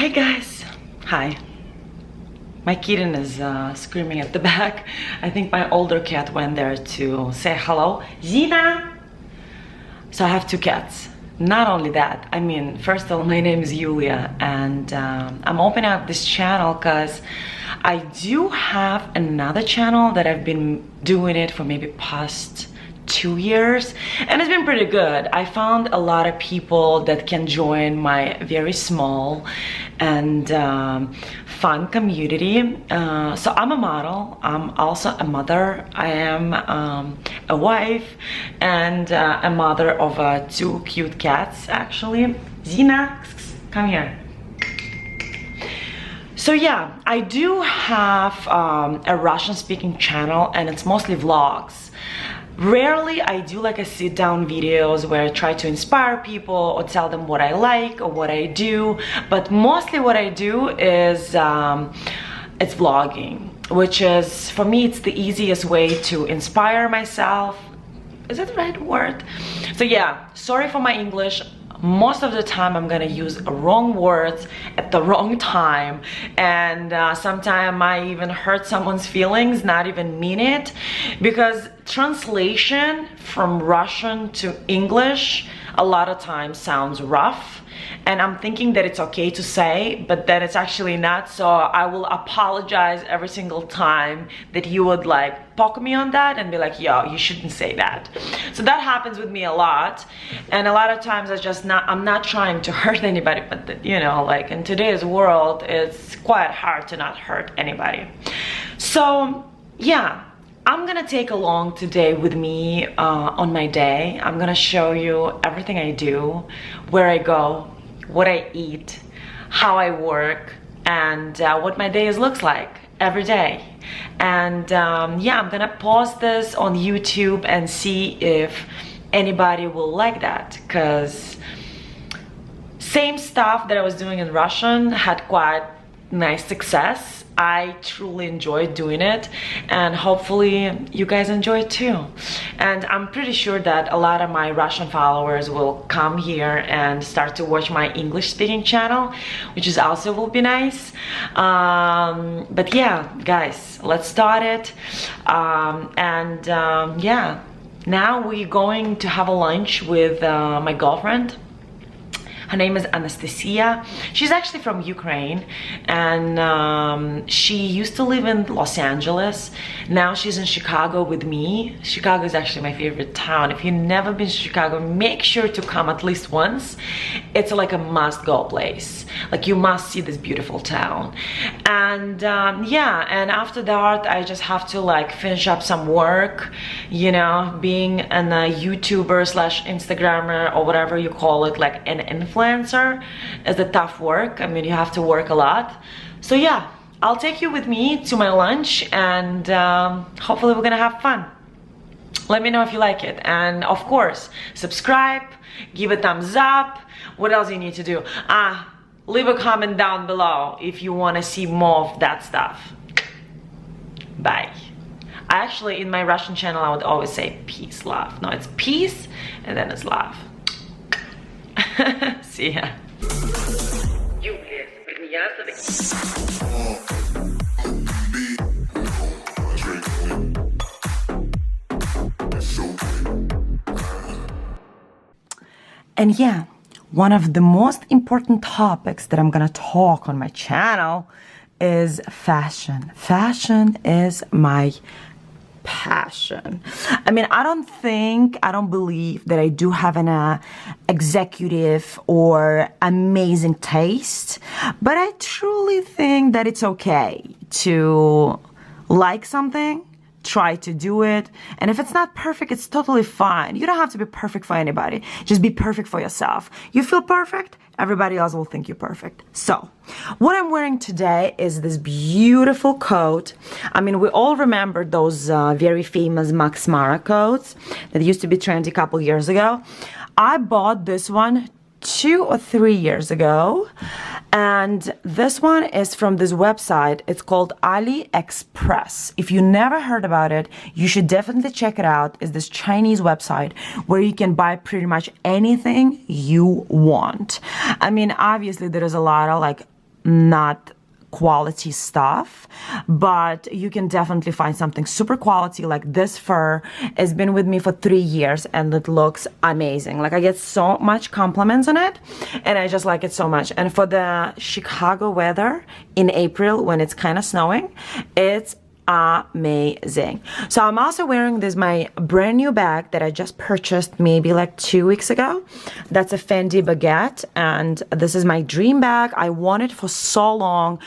Hi guys. Hi. My kitten is screaming at the back. I think my older cat went there to say hello. Zina! So I have two cats. Not only that, I mean, first of all, my name is Yulia, and I'm opening up this channel because I do have another channel that I've been doing it for maybe past 2 years, and it's been pretty good. I found a lot of people that can join my very small and fun community. So I'm a model, I'm also a mother, I am a wife, and a mother of two cute cats actually. Zina, come here. So yeah, I do have a Russian speaking channel, and it's mostly vlogs. Rarely I do like a sit-down videos where I try to inspire people or tell them what I like or what I do, but mostly what I do is it's vlogging, which is, for me, it's the easiest way to inspire myself. Is that the right word? So yeah, sorry for my English. Most of the time I'm gonna use wrong words at the wrong time, and sometimes I even hurt someone's feelings, not even mean it, because translation from Russian to English a lot of times sounds rough, and I'm thinking that it's okay to say, but that it's actually not. So I will apologize every single time that you would like poke me on that and be like, yo, you shouldn't say that. So that happens with me a lot, and a lot of times I'm not trying to hurt anybody, but you know, like in today's world, it's quite hard to not hurt anybody. So yeah, I'm gonna take along today with me on my day. I'm gonna show you everything I do, where I go, what I eat, how I work, and what my day looks like every day. And yeah, I'm gonna pause this on YouTube and see if anybody will like that, because same stuff that I was doing in Russian had quite nice success. I truly enjoyed doing it, and hopefully you guys enjoy it too. And I'm pretty sure that a lot of my Russian followers will come here and start to watch my English speaking channel, which is also will be nice. But yeah, guys, let's start it. Yeah, now we're going to have a lunch with my girlfriend. Her name is Anastasia. She's actually from Ukraine, and she used to live in Los Angeles. Now she's in Chicago with me. Chicago is actually my favorite town. If you've never been to Chicago, make sure to come at least once. It's like a must-go place. Like, you must see this beautiful town. And yeah, and after that, I just have to like finish up some work. You know, being a YouTuber slash Instagrammer or whatever you call it, like an influencer, is a tough work. I mean, you have to work a lot. So yeah, I'll take you with me to my lunch, and hopefully we're gonna have fun. Let me know if you like it, and of course, subscribe, give a thumbs up. What else you need to do? Leave a comment down below if you want to see more of that stuff. Bye. Actually, in my Russian channel, I would always say peace, love. No, it's peace, and then it's love. See ya. And yeah, one of the most important topics that I'm gonna talk on my channel is fashion. Fashion is my passion. I mean, I don't believe that I do have an executive or amazing taste, but I truly think that it's okay to like something, try to do it, and if it's not perfect, it's totally fine. You don't have to be perfect for anybody. Just be perfect for yourself. You feel perfect, everybody else will think you're perfect. So what I'm wearing today is this beautiful coat. I mean, we all remember those very famous Max Mara coats that used to be trendy a couple years ago. I bought this one 2 or 3 years ago, and this one is from this website. It's called AliExpress. If you never heard about it, you should definitely check it out. It's this Chinese website where you can buy pretty much anything you want. I mean, obviously there is a lot of like not quality stuff, but you can definitely find something super quality. Like this fur has been with me for 3 years and it looks amazing. Like I get so much compliments on it and I just like it so much. And for the Chicago weather in April when it's kind of snowing, it's amazing. So I'm also wearing this, my brand new bag that I just purchased maybe like 2 weeks ago. That's a Fendi Baguette, and this is my dream bag. I wanted it for so long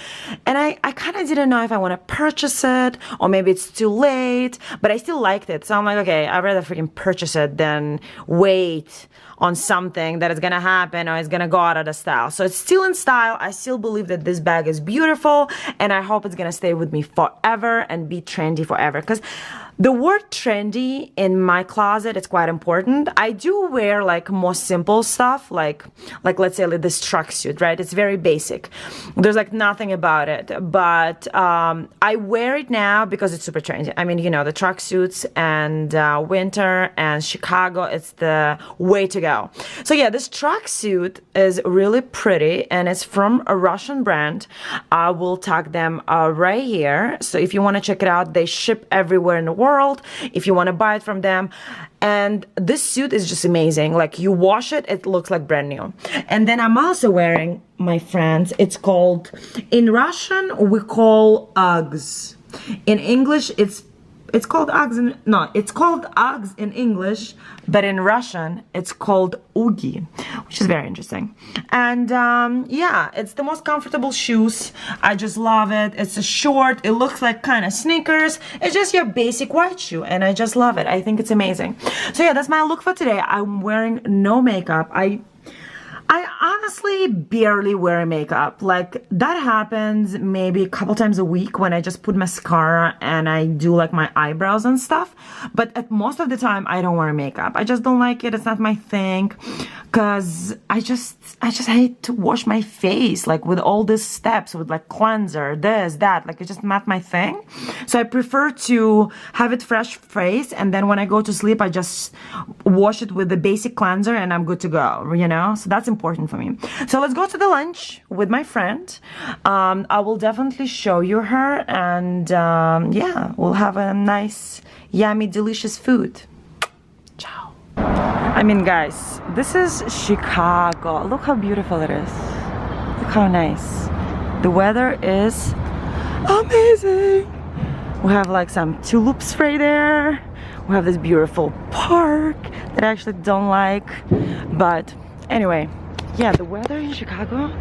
and I kind of didn't know if I want to purchase it or maybe it's too late, but I still liked it. So I'm like, okay, I'd rather freaking purchase it than wait on something that is gonna happen or is gonna go out of the style. So it's still in style. I still believe that this bag is beautiful and I hope it's gonna stay with me forever and be trendy forever, because the word trendy in my closet is quite important. I do wear like more simple stuff, like let's say like this tracksuit, right? It's very basic. There's like nothing about it, but I wear it now because it's super trendy. I mean, you know, the tracksuits and winter and Chicago, it's the way to go. So yeah, this tracksuit is really pretty and it's from a Russian brand. I will tag them right here. So if you want to check it out, they ship everywhere in the world if you want to buy it from them. And this suit is just amazing. Like you wash it, it looks like brand new. And then I'm also wearing, my friends, it's called, in Russian we call Uggs. In English it's called Uggs, it's called Uggs in English, but in Russian it's called Ugi, which is very interesting. And yeah, it's the most comfortable shoes. I just love it. It's a short, it looks like kind of sneakers. It's just your basic white shoe and I just love it. I think it's amazing. So yeah, that's my look for today. I'm wearing no makeup. I honestly barely wear makeup. Like that happens maybe a couple times a week when I just put mascara and I do like my eyebrows and stuff. But at most of the time I don't wear makeup. I just don't like it. It's not my thing. Cause I just hate to wash my face like with all these steps with like cleanser, this, that, like it's just not my thing. So I prefer to have it fresh face and then when I go to sleep I just wash it with the basic cleanser and I'm good to go, you know? So that's important for me. So let's go to the lunch with my friend. I will definitely show you her and yeah, we'll have a nice, yummy, delicious food. Ciao. I mean, guys, this is Chicago. Look how beautiful it is. Look how nice. The weather is amazing. We have like some tulips right there. We have this beautiful park that I actually don't like. But anyway, yeah, the weather in Chicago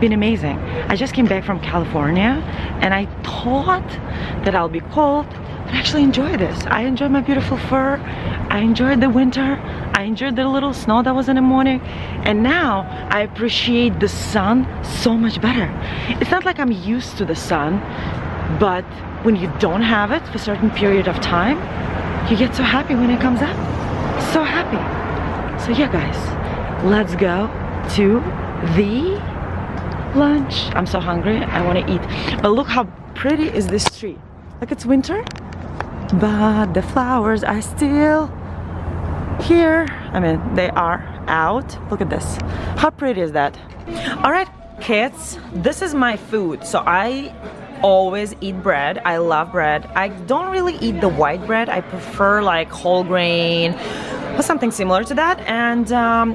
been amazing. I just came back from California and I thought that I'll be cold, but I actually enjoy this. I enjoy my beautiful fur. I enjoyed the winter. I enjoyed the little snow that was in the morning. And now I appreciate the sun so much better. It's not like I'm used to the sun, but when you don't have it for a certain period of time, you get so happy when it comes up. So happy. So yeah, guys, let's go to the lunch. I'm so hungry. I want to eat. But look how pretty is this tree. Like it's winter, but the flowers are still here. I mean, they are out. Look at this. How pretty is that? All right, kids, this is my food. So I always eat bread. I love bread. I don't really eat the white bread. I prefer like whole grain or something similar to that. And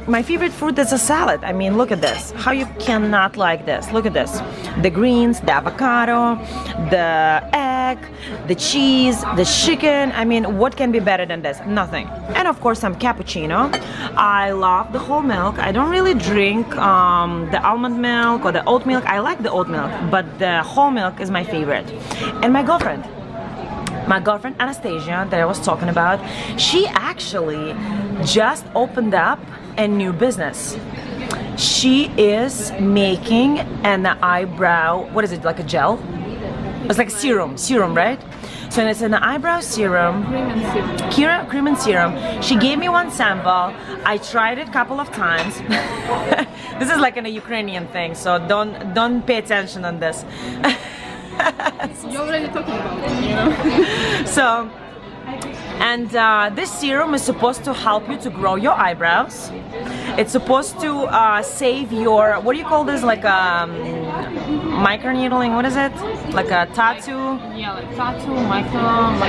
my favorite fruit is a salad. I mean, look at this. How you cannot like this? Look at this. The greens, the avocado, the egg, the cheese, the chicken. I mean, what can be better than this? Nothing. And of course, some cappuccino. I love the whole milk. I don't really drink the almond milk or the oat milk. I like the oat milk, but the whole milk is my favorite. And my girlfriend Anastasia that I was talking about, she actually just opened up a new business. She is making an eyebrow, what is it, like a gel? It's like a serum, right? So it's an eyebrow serum, cream and serum. She gave me one sample. I tried it a couple of times. This is like a Ukrainian thing, so don't pay attention on this. You're already talking about it, you know? So, and this serum is supposed to help you to grow your eyebrows. It's supposed to save your, what do you call this, like microneedling. What is it? Like a tattoo? Yeah, like tattoo,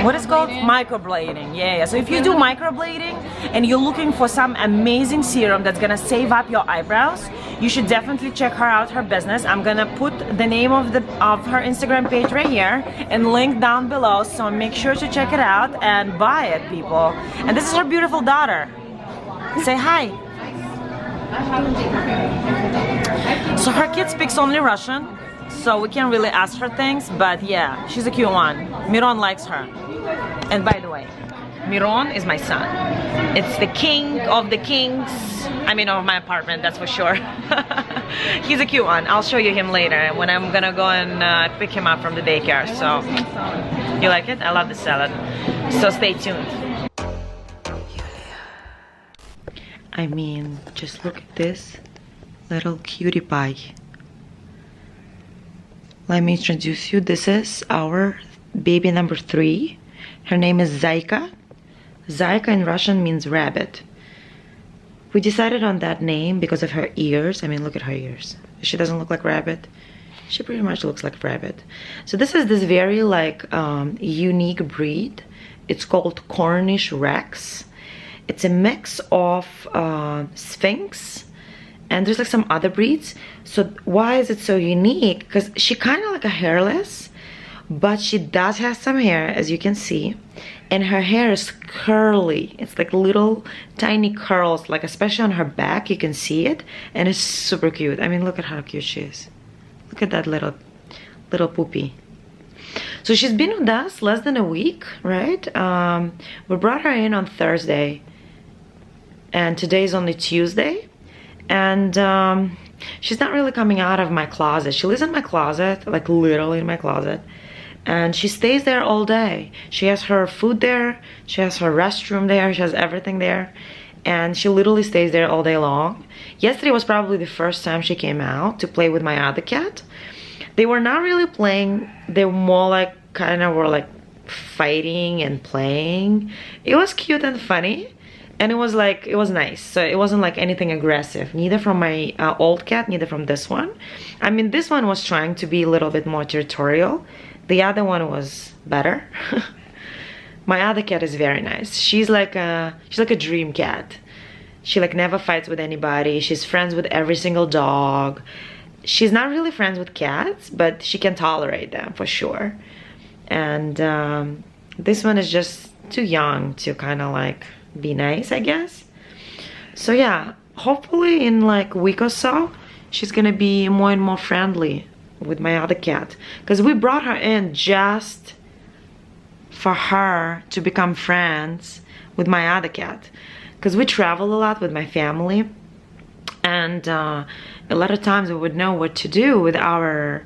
What is it called? microblading. Microblading. Yeah. So if you do microblading and you're looking for some amazing serum that's gonna save up your eyebrows, you should definitely check her out, her business. I'm gonna put the name of her Instagram page right here and link down below. So make sure to check it out and buy it, people. And this is her beautiful daughter. Say hi. So her kid speaks only Russian, so we can't really ask her things, but yeah, she's a cute one. Miron likes her. And by the way, Miron is my son. It's the king of the kings. I mean, of my apartment, that's for sure. He's a cute one. I'll show you him later when I'm gonna go and pick him up from the daycare. So, you like it? I love the salad. So stay tuned. I mean, just look at this little cutie pie. Let me introduce you. This is our baby number 3. Her name is Zayka. Zayka in Russian means rabbit. We decided on that name because of her ears. I mean, look at her ears. She doesn't look like rabbit. She pretty much looks like rabbit. So this is this very like unique breed. It's called Cornish Rex. It's a mix of Sphynx and there's like some other breeds. So why is it so unique? Because she kind of like a hairless, but she does have some hair, as you can see, and her hair is curly. It's like little tiny curls, like especially on her back, you can see it, and it's super cute. I mean, look at how cute she is. Look at that little poopy. So she's been with us less than a week, right? We brought her in on Thursday, and today is only Tuesday, and she's not really coming out of my closet. She lives in my closet, like literally in my closet, and she stays there all day. She has her food there, she has her restroom there, she has everything there, and she literally stays there all day long. Yesterday was probably the first time she came out to play with my other cat. They were not really playing, they were more like kind of were like fighting and playing. It was cute and funny, and it was like, it was nice. So it wasn't like anything aggressive, neither from my old cat, neither from this one. I mean, this one was trying to be a little bit more territorial. The other one was better. My other cat is very nice. She's like a dream cat. She like never fights with anybody. She's friends with every single dog. She's not really friends with cats, but she can tolerate them for sure. And this one is just too young to kind of like be nice, I guess. So yeah, hopefully in like a week or so, she's gonna be more and more friendly with my other cat. Because we brought her in just for her to become friends with my other cat. Because we travel a lot with my family. And a lot of times we would know what to do with our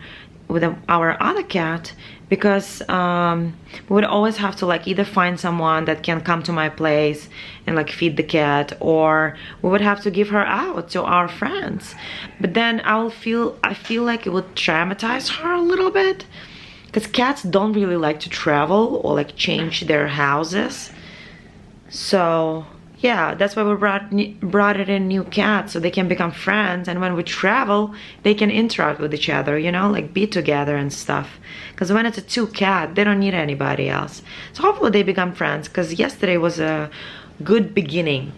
other cat, because we would always have to like either find someone that can come to my place and like feed the cat, or we would have to give her out to our friends. But then I feel like it would traumatize her a little bit, because cats don't really like to travel or like change their houses. So yeah, that's why we brought it in new cats, so they can become friends, and when we travel, they can interact with each other, you know, like be together and stuff. Because when it's a 2 cat, they don't need anybody else. So hopefully they become friends, because yesterday was a good beginning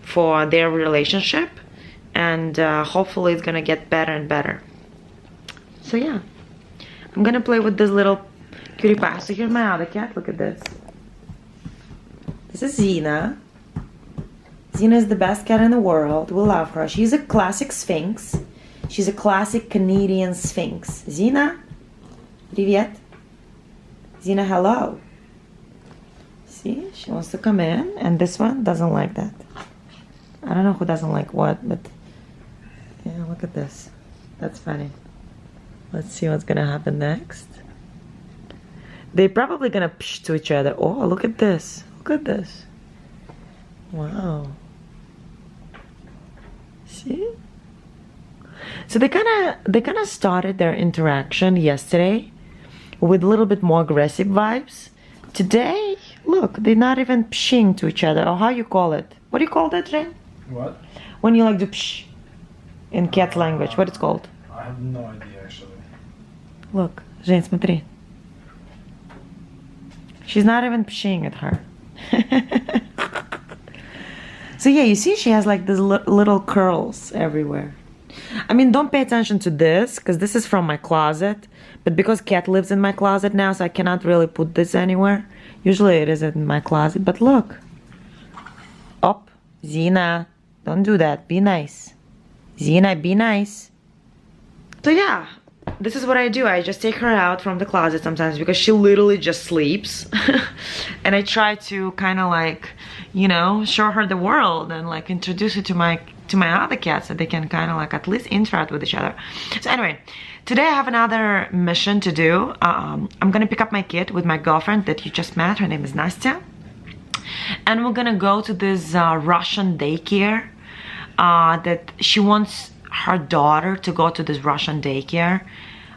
for their relationship, and hopefully it's gonna get better and better. So yeah, I'm gonna play with this little cutie pie. So here's my other cat, look at this. This is Zina. Zina is the best cat in the world. We love her. She's a classic Sphynx. She's a classic Canadian Sphynx. Zina, привет. Zina, hello. See, she wants to come in, and this one doesn't like that. I don't know who doesn't like what, but yeah, look at this. That's funny. Let's see what's gonna happen next. They're probably gonna psh to each other. Oh, look at this. Look at this. Wow. See? So they kind of started their interaction yesterday with a little bit more aggressive vibes. Today, look, they're not even pshing to each other, or how you call it. What do you call that, Jen? What? When you like do psh in cat language, what it's called? I have no idea actually. Look, Жень, смотри. She's not even peeing at her. So yeah, you see she has like these little curls everywhere. I mean, don't pay attention to this, because this is from my closet. But because Cat lives in my closet now, so I cannot really put this anywhere. Usually it is in my closet, but look. Up, Zina. Don't do that. Be nice. Zina, be nice. So yeah, this is what I do. I just take her out from the closet sometimes because she literally just sleeps. And I try to kind of like, you know, show her the world and like introduce her to my other cats so they can kind of like at least interact with each other. So anyway, today I have another mission to do. I'm gonna pick up my kid with my girlfriend that you just met. Her name is Nastya. And we're gonna go to this Russian daycare that she wants her daughter to go to this Russian daycare.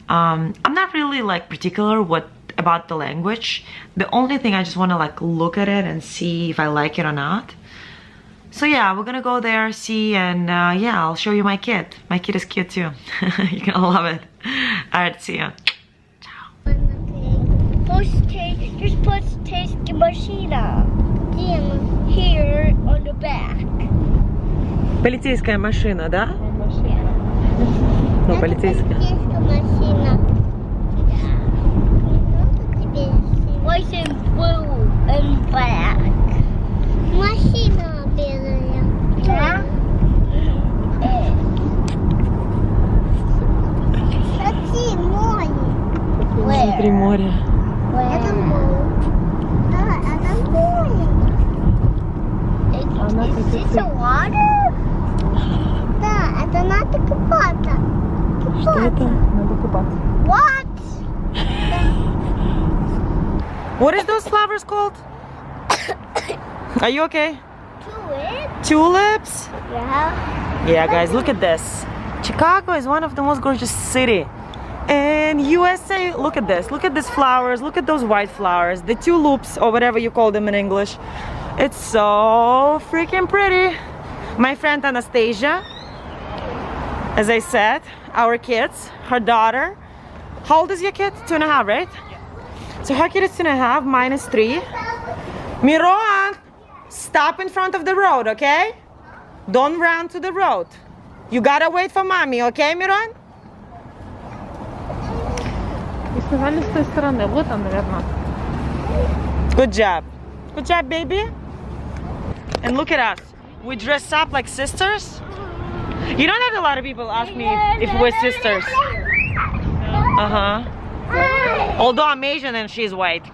I'm not really like particular about the language. The only thing I just want to like look at it and see if I like it or not. So yeah, we're gonna go there, see, and yeah, I'll show you my kid. My kid is cute too. You're gonna love it. Alright, see ya. Ciao. Just put taste the machine here on the back. Полицейская машина, да? Ну, полицейская. White and blue and black. Машина белая. Да? Смотри, море. Смотри, море. Это море. Да, это море. Is it water? Да, это надо купаться. Что это? Надо купаться. What? What is those flowers called? Are you okay? Tulips? Tulips? Yeah. Yeah, guys, look at this. Chicago is one of the most gorgeous city in USA. Look at this. Look at these flowers. Look at those white flowers. The tulips, or whatever you call them in English. It's so freaking pretty. My friend Anastasia, as I said, our kids, her daughter. How old is your kid? 2.5, right? So her kid is 2.5, mine is 3. Miron, stop in front of the road, okay? Don't run to the road. You gotta wait for mommy, okay, Miron? И сказали с той стороны. Вот он, наверное. Good job. Good job, baby. And look at us. We dress up like sisters. You don't have a lot of people ask me if we're sisters. Uh-huh. Although I'm Asian and she's white.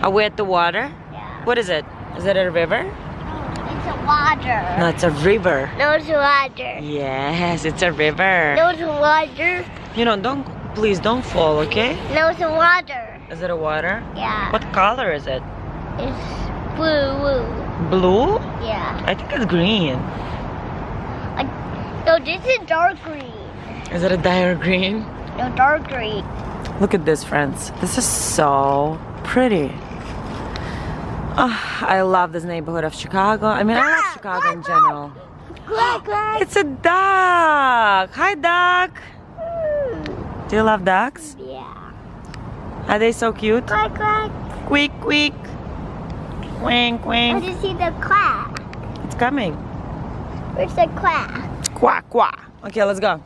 Are we at the water? Yeah. What is it? Is it a river? It's a water. No, it's a river. No, it's water. Yes, it's a river. No, it's water. You know, please don't fall, okay? No, it's water. Is it a water? Yeah. What color is it? It's blue. Blue? Yeah. I think it's green. No, this is dark green. Is it a dire green? No, dark green. Look at this, friends. This is so pretty. I love this neighborhood of Chicago. I mean, I love Chicago in general. Quack, quack. It's a duck. Hi, duck. Do you love ducks? Yeah. Are they so cute? Quack, quack. Quick, quick. Quink, I quink. just see the quack. It's coming. Where's the quack? Quack, quack. Okay, let's go.